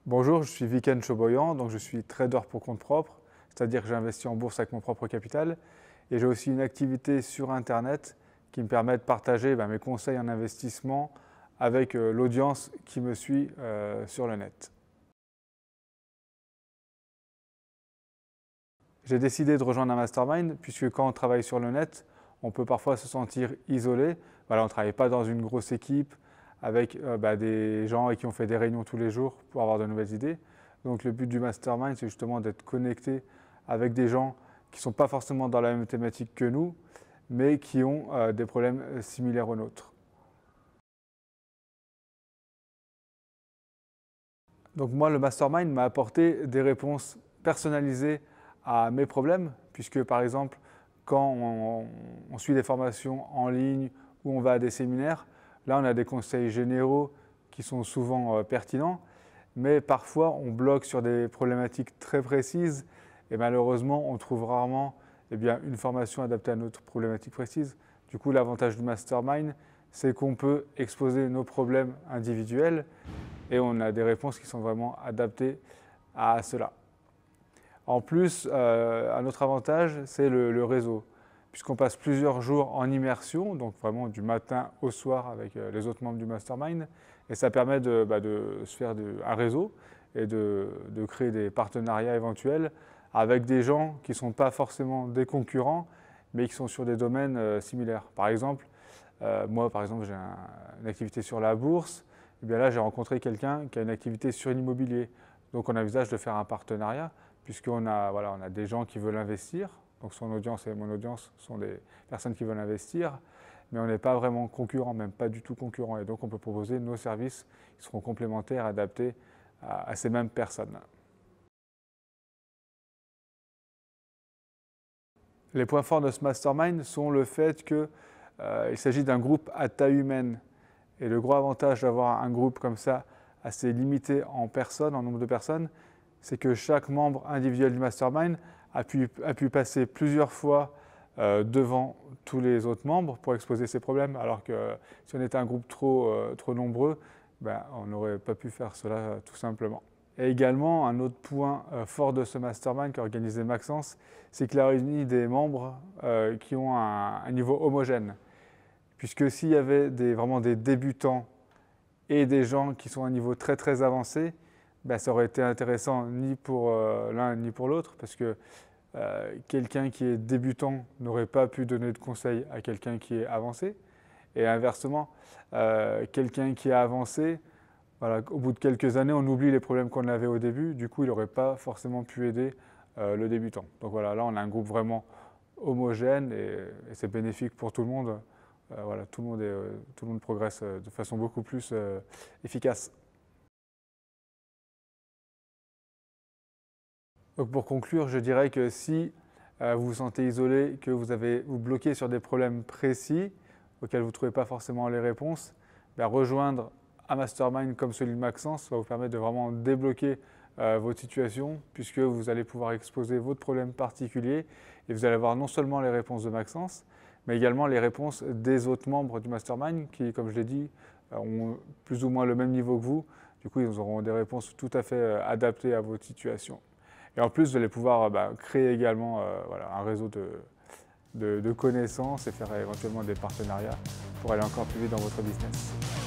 Bonjour, je suis Viken Choboyan, donc je suis trader pour compte propre, c'est-à-dire que j'investis en bourse avec mon propre capital. Et j'ai aussi une activité sur Internet qui me permet de partager mes conseils en investissement avec l'audience qui me suit sur le net. J'ai décidé de rejoindre un mastermind puisque quand on travaille sur le net, on peut parfois se sentir isolé. Voilà, on ne travaille pas dans une grosse équipe avec des gens avec qui on fait des réunions tous les jours pour avoir de nouvelles idées. Donc le but du mastermind, c'est justement d'être connecté avec des gens qui ne sont pas forcément dans la même thématique que nous, mais qui ont des problèmes similaires aux nôtres. Donc moi, le mastermind m'a apporté des réponses personnalisées à mes problèmes, puisque par exemple, quand on suit des formations en ligne ou on va à des séminaires, là on a des conseils généraux qui sont souvent pertinents, mais parfois on bloque sur des problématiques très précises et malheureusement on trouve rarement une formation adaptée à notre problématique précise. Du coup, l'avantage du mastermind, c'est qu'on peut exposer nos problèmes individuels et on a des réponses qui sont vraiment adaptées à cela. En plus, un autre avantage, c'est le réseau, puisqu'on passe plusieurs jours en immersion, donc vraiment du matin au soir avec les autres membres du mastermind, et ça permet de se faire un réseau et de créer des partenariats éventuels avec des gens qui ne sont pas forcément des concurrents, mais qui sont sur des domaines similaires. Par exemple, moi, j'ai une activité sur la bourse. Et bien là, j'ai rencontré quelqu'un qui a une activité sur l'immobilier. Donc, on envisage de faire un partenariat puisqu'on a, on a des gens qui veulent investir. Donc, son audience et mon audience sont des personnes qui veulent investir. Mais on n'est pas vraiment concurrents, même pas du tout concurrents. Et donc, on peut proposer nos services qui seront complémentaires, adaptés à ces mêmes personnes. Les points forts de ce mastermind sont le fait qu'il s'agit d'un groupe à taille humaine. Et le gros avantage d'avoir un groupe comme ça, assez limité en personnes, en nombre de personnes, c'est que chaque membre individuel du mastermind a pu passer plusieurs fois devant tous les autres membres pour exposer ses problèmes, alors que si on était un groupe trop nombreux, on n'aurait pas pu faire cela tout simplement. Et également, un autre point fort de ce mastermind qu'a organisé Maxence, c'est qu'il a réuni des membres qui ont un niveau homogène. Puisque s'il y avait vraiment des débutants et des gens qui sont à un niveau très très avancé, ça aurait été intéressant ni pour l'un ni pour l'autre, parce que quelqu'un qui est débutant n'aurait pas pu donner de conseils à quelqu'un qui est avancé. Et inversement, quelqu'un qui est avancé, au bout de quelques années, on oublie les problèmes qu'on avait au début, du coup il n'aurait pas forcément pu aider le débutant. Donc voilà, là on a un groupe vraiment homogène et c'est bénéfique pour tout le monde. Tout le monde progresse de façon beaucoup plus efficace. Donc pour conclure, je dirais que si vous vous sentez isolé, que vous bloquez sur des problèmes précis auxquels vous ne trouvez pas forcément les réponses, rejoindre un mastermind comme celui de Maxence va vous permettre de vraiment débloquer votre situation, puisque vous allez pouvoir exposer votre problème particulier et vous allez avoir non seulement les réponses de Maxence, mais également les réponses des autres membres du mastermind qui, comme je l'ai dit, ont plus ou moins le même niveau que vous. Du coup, ils auront des réponses tout à fait adaptées à votre situation. Et en plus, vous allez pouvoir créer également un réseau de connaissances et faire éventuellement des partenariats pour aller encore plus vite dans votre business.